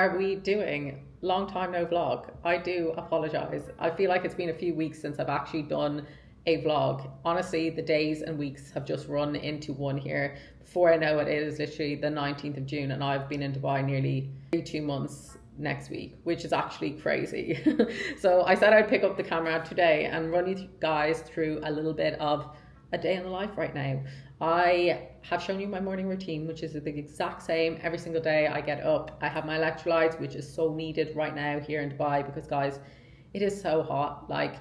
are we doing? Long time no vlog. I do apologize. I feel like it's been a few weeks since I've actually done a vlog. Honestly, the days and weeks have just run into one here. Before I know it, it is literally the 19th of June and I've been in Dubai nearly 2 months next week, which is actually crazy. So I said I'd pick up the camera today and run you guys through a little bit of a day in the life right now. I have shown you my morning routine, which is the exact same every single day. I get up, I have my electrolytes, which is so needed right now here in Dubai because guys, it is so hot. Like,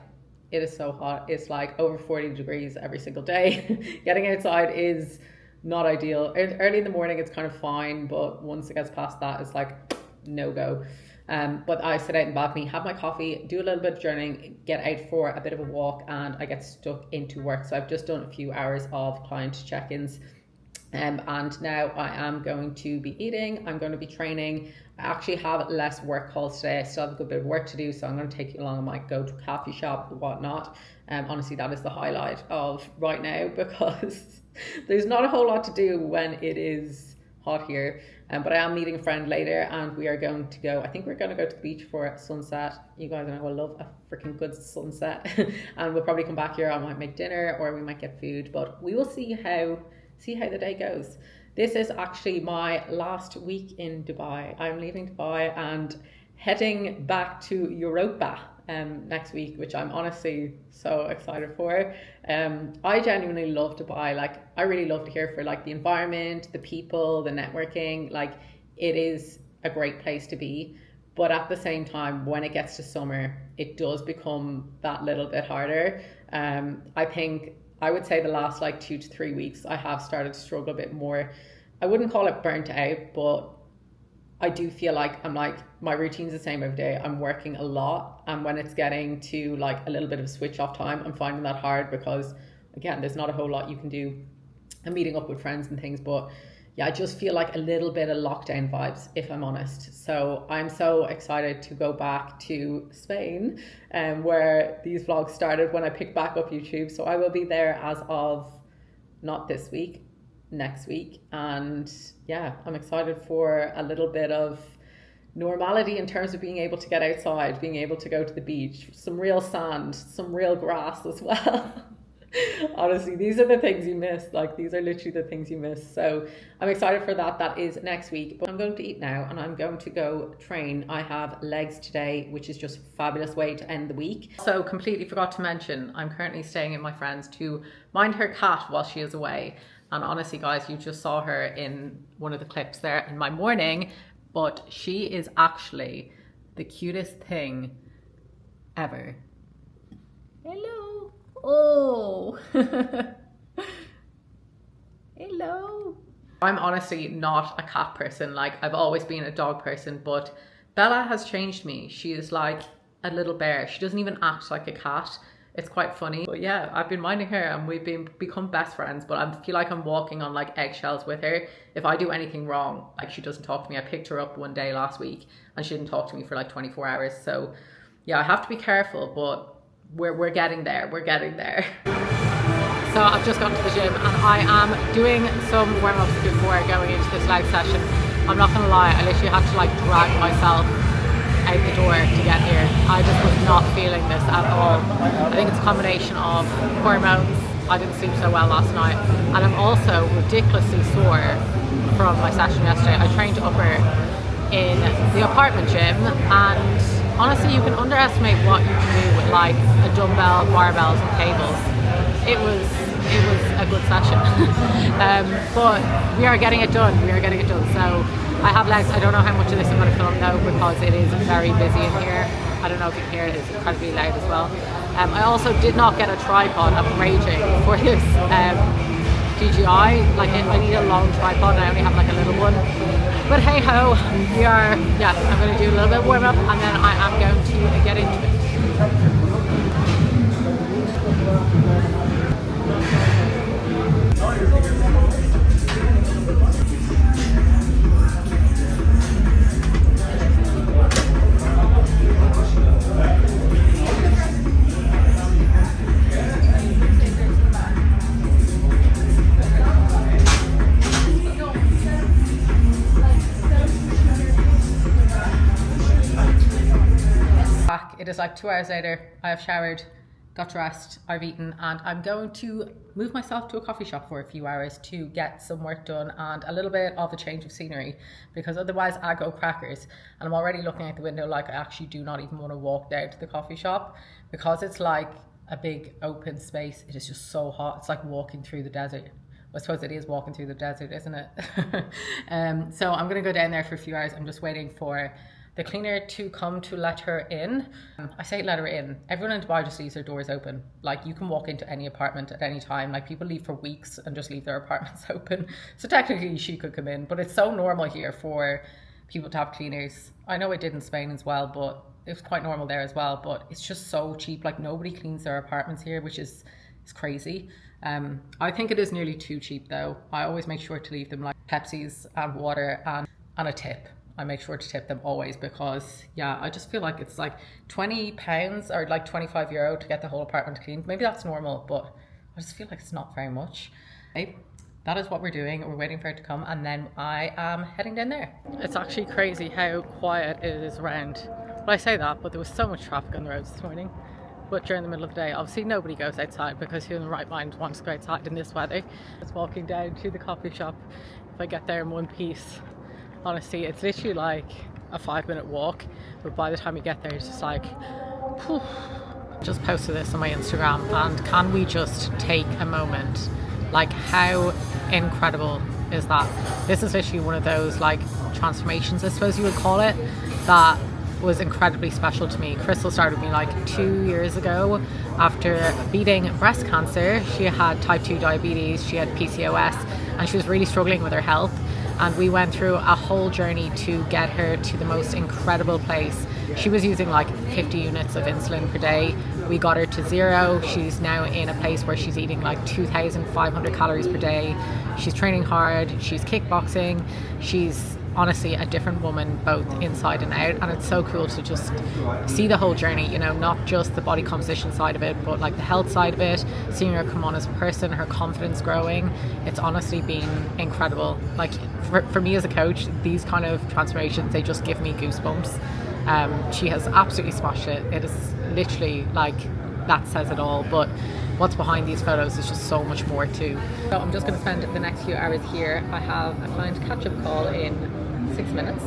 it is so hot. It's like over 40 degrees every single day. Getting outside is not ideal. Early in the morning, it's kind of fine, but once it gets past that, it's like no go. But I sit out in the balcony, have my coffee, do a little bit of journaling, get out for a bit of a walk, and I get stuck into work. So I've just done a few hours of client check-ins. And now I am going to be eating, I'm going to be training. I actually have less work calls today. I still have a good bit of work to do, so I'm going to take you along. I might go to a coffee shop or whatnot. Honestly, that is the highlight of right now because there's not a whole lot to do when it is hot here. But I am meeting a friend later and we are going to go, I think we're going to go to the beach for a sunset. You guys know I love a freaking good sunset. And we'll probably come back here. I might make dinner or we might get food, but we will see how the day goes. This is actually my last week in Dubai. I'm leaving Dubai and heading back to Europa next week, which I'm honestly so excited for. I genuinely love Dubai. Like, I really love to hear for like the environment, the people, the networking. Like, it is a great place to be. But at the same time, when it gets to summer, it does become that little bit harder. I would say the last like 2 to 3 weeks, I have started to struggle a bit more. I wouldn't call it burnt out, but I do feel like my routine's the same every day. I'm working a lot. And when it's getting to like a little bit of a switch off time, I'm finding that hard because again, there's not a whole lot you can do. I'm meeting up with friends and things, but yeah, I just feel like a little bit of lockdown vibes, if I'm honest. So I'm so excited to go back to Spain, where these vlogs started when I picked back up YouTube. So I will be there as of not this week, next week. And yeah, I'm excited for a little bit of normality in terms of being able to get outside, being able to go to the beach, some real sand, some real grass as well. Honestly, these are the things you miss. Like, these are literally the things you miss. So I'm excited for that. That is next week. But I'm going to eat now and I'm going to go train. I have legs today, which is just a fabulous way to end the week. So completely forgot to mention, I'm currently staying in my friend's to mind her cat while she is away. And honestly, guys, you just saw her in one of the clips there in my morning, but she is actually the cutest thing ever. Hello. Oh, hello. I'm honestly not a cat person. Like, I've always been a dog person, but Bella has changed me. She is like a little bear. She doesn't even act like a cat. It's quite funny. But yeah, I've been minding her and we've become best friends, but I feel like I'm walking on like eggshells with her. If I do anything wrong, like, she doesn't talk to me. I picked her up one day last week and she didn't talk to me for like 24 hours. So yeah, I have to be careful, but we're getting there. We're getting there. So I've just gone to the gym and I am doing some warm-ups before going into this leg session. I'm not gonna lie, I literally had to like drag myself out the door to get here. I just was not feeling this at all. I think it's a combination of hormones. I didn't sleep so well last night and I'm also ridiculously sore from my session yesterday. I trained upper in the apartment gym and honestly, you can underestimate what you can do with like a dumbbell, barbells and cables. It was a good session. But we are getting it done. So I have legs. I don't know how much of this I'm going to film though because it is very busy in here. I don't know if you can hear it. It's incredibly loud as well. I also did not get a tripod. I'm raging for this DJI. Like, I need a long tripod. I only have like a little one. But hey ho, I'm going to do a little bit of warm up and then I am going to get into it. Back. It is like 2 hours later. I have showered, got dressed, I've eaten, and I'm going to move myself to a coffee shop for a few hours to get some work done and a little bit of a change of scenery, because otherwise I go crackers. And I'm already looking out the window like I actually do not even want to walk down to the coffee shop, because it's like a big open space. It is just so hot. It's like walking through the desert. I suppose it is walking through the desert, isn't it? So I'm going to go down there for a few hours. I'm just waiting for the cleaner to come to let her in. I say let her in. Everyone in Dubai just leaves their doors open. Like, you can walk into any apartment at any time. Like, people leave for weeks and just leave their apartments open. So technically she could come in, but it's so normal here for people to have cleaners. I know it did in Spain as well, but it was quite normal there as well. But it's just so cheap. Like, nobody cleans their apartments here, which is crazy. I think it is nearly too cheap though. I always make sure to leave them like Pepsis and water and a tip. I make sure to tip them always, because yeah, I just feel like it's like £20 or like €25 to get the whole apartment cleaned. Maybe that's normal, but I just feel like it's not very much. Okay, that is what we're doing. We're waiting for it to come, and then I am heading down there. It's actually crazy how quiet it is around. Well, I say that, but there was so much traffic on the roads this morning. But during the middle of the day, obviously nobody goes outside, because who in the right mind wants to go outside in this weather? Just walking down to the coffee shop. If I get there in one piece, honestly, it's literally like a 5-minute walk, but by the time you get there, it's just like, whew. Just posted this on my Instagram, and can we just take a moment? Like, how incredible is that? This is literally one of those like transformations, I suppose you would call it, that was incredibly special to me. Crystal started with me like 2 years ago after beating breast cancer. She had type 2 diabetes, she had PCOS, and she was really struggling with her health. And we went through a whole journey to get her to the most incredible place. She was using like 50 units of insulin per day. We got her to 0. She's now in a place where she's eating like 2,500 calories per day. She's training hard, she's kickboxing, she's honestly a different woman both inside and out, and it's so cool to just see the whole journey, you know, not just the body composition side of it, but like the health side of it, seeing her come on as a person, her confidence growing. It's honestly been incredible. Like, for me as a coach, these kind of transformations, they just give me goosebumps. She has absolutely smashed it. It is literally like, that says it all. But what's behind these photos is just so much more too. So I'm just going to spend the next few hours here. I have a client catch-up call in 6 minutes,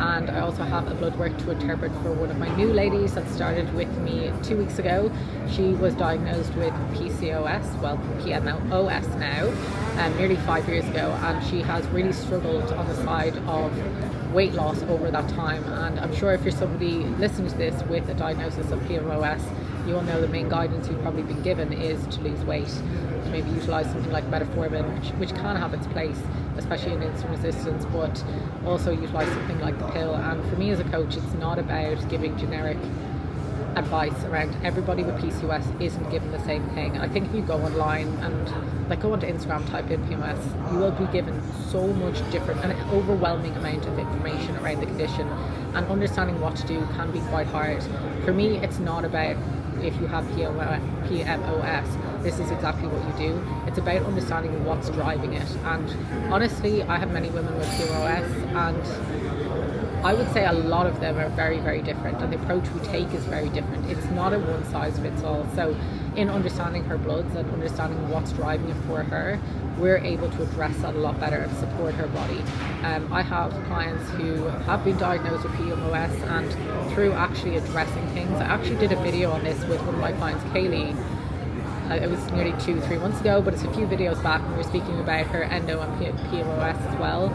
and I also have a blood work to interpret for one of my new ladies that started with me 2 weeks ago. She was diagnosed with PCOS, well, PMOS now, nearly 5 years ago, and she has really struggled on the side of weight loss over that time. And I'm sure if you're somebody listening to this with a diagnosis of PMOS, you will know the main guidance you've probably been given is to lose weight, to maybe utilize something like metformin, which can have its place, especially in insulin resistance, but also utilize something like the pill. And for me as a coach, it's not about giving generic advice around. Everybody with PCOS isn't given the same thing. I think if you go online and like go onto Instagram, type in PMS, you will be given so much different and an overwhelming amount of information around the condition, and understanding what to do can be quite hard. For me, it's not about if you have PMOS, this is exactly what you do. It's about understanding what's driving it. And honestly, I have many women with PMOS, and I would say a lot of them are very, very different, and the approach we take is very different. It's not a one size fits all. So in understanding her bloods and understanding what's driving it for her, we're able to address that a lot better and support her body. I have clients who have been diagnosed with PMOS, and through actually addressing things, I actually did a video on this with one of my clients, Kaylee. It was nearly 2-3 months ago, but it's a few videos back, and we were speaking about her endo and PMOS as well.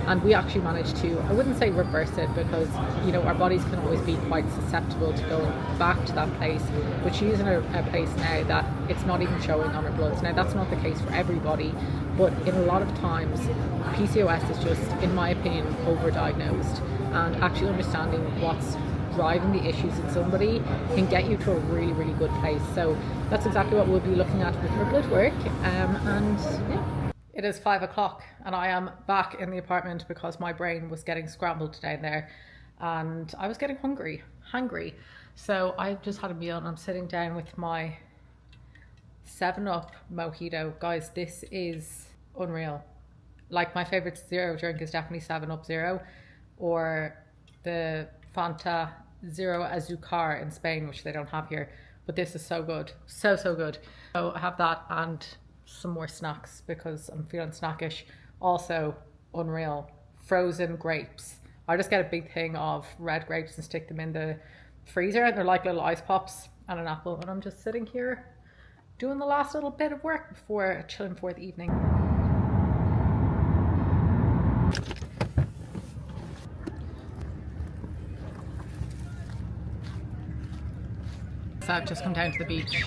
And we actually managed to, I wouldn't say reverse it, because, you know, our bodies can always be quite susceptible to going back to that place, but she's in a place now that it's not even showing on her bloods. Now, that's not the case for everybody, but in a lot of times, PCOS is just, in my opinion, overdiagnosed, and actually understanding what's driving the issues in somebody can get you to a really, really good place. So that's exactly what we'll be looking at with her blood work. And yeah, it is 5 o'clock and I am back in the apartment because my brain was getting scrambled down there and I was getting hungry. So I just had a meal and I'm sitting down with my 7-Up mojito. Guys, this is unreal. Like, my favorite zero drink is definitely 7-Up Zero, or the Fanta Zero Azucar in Spain, which they don't have here. But this is so good. So good. So I have that and some more snacks because I'm feeling snackish. Also, unreal. Frozen grapes. I just get a big thing of red grapes and stick them in the freezer. They're like little ice pops and an apple. And I'm just sitting here doing the last little bit of work before chilling for the evening. So I've just come down to the beach.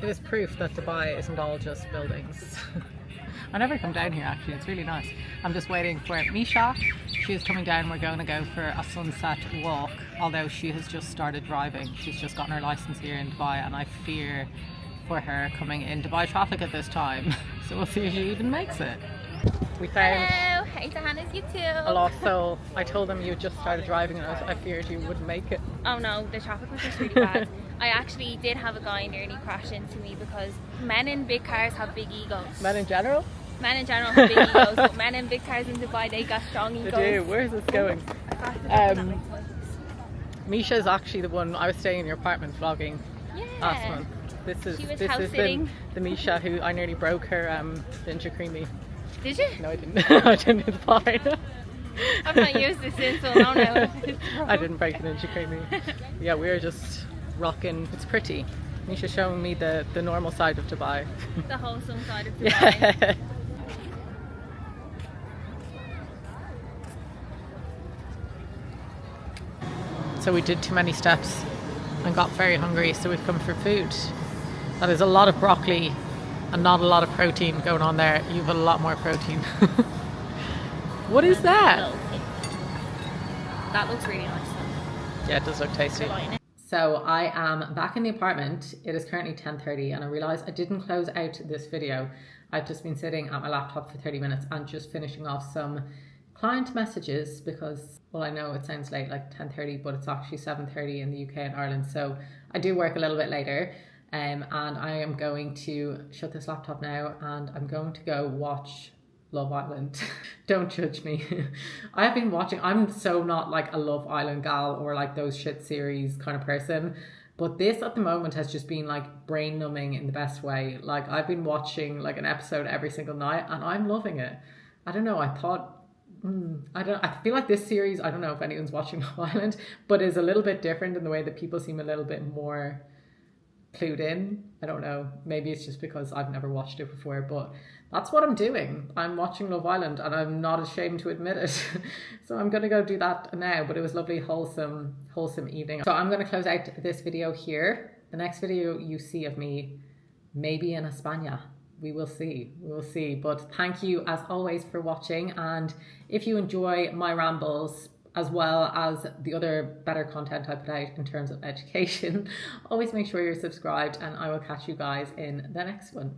It is proof that Dubai isn't all just buildings. I never come down here actually, it's really nice. I'm just waiting for Misha. She is coming down, we're going to go for a sunset walk, although she has just started driving. She's just gotten her license here in Dubai and I fear for her coming in Dubai traffic at this time. So we'll see if she even makes it. We found Hello, it's Hannah's YouTube. a lost soul. I told them you just started driving and I feared you wouldn't make it. Oh no, the traffic was just really bad. I actually did have a guy nearly crash into me because men in big cars have big egos. Men in general? Men in general have big egos, but men in big cars in Dubai, they got strong egos. They do. Where's this going? Misha is actually the one, I was staying in your apartment vlogging last month. This is the Misha who I nearly broke her Ninja Creamy. Did you? No, I didn't. I didn't. It's fine. I've not used this since, so I don't know. I didn't break the Ninja Creamy. Yeah, we were just rocking. It's pretty. Misha's showing me the normal side of Dubai. The wholesome side of Dubai. Yeah. So we did too many steps and got very hungry, so we've come for food. That is a lot of broccoli and not a lot of protein going on there. You have a lot more protein. What is that? That looks really nice though. Yeah, it does look tasty. So I am back in the apartment. It is currently 10:30 and I realised I didn't close out this video. I've just been sitting at my laptop for 30 minutes and just finishing off some client messages because, well, I know it sounds late, like 10:30, but it's actually 7:30 in the UK and Ireland. So I do work a little bit later. And I am going to shut this laptop now and I'm going to go watch Love Island. Don't judge me. I have been watching, I'm so not like a Love Island gal or like those shit series kind of person, but this at the moment has just been like brain numbing in the best way. Like I've been watching like an episode every single night and I'm loving it. I don't know, I feel like this series, I don't know if anyone's watching Love Island, but is a little bit different in the way that people seem a little bit more clued in. I don't know, maybe it's just because I've never watched it before, but that's what I'm doing. I'm watching Love Island and I'm not ashamed to admit it. So I'm gonna go do that now, but it was lovely wholesome evening. So I'm gonna close out this video here. The next video you see of me maybe in España. We will see, but thank you as always for watching, and if you enjoy my rambles as well as the other better content I put out in terms of education, always make sure you're subscribed and I will catch you guys in the next one.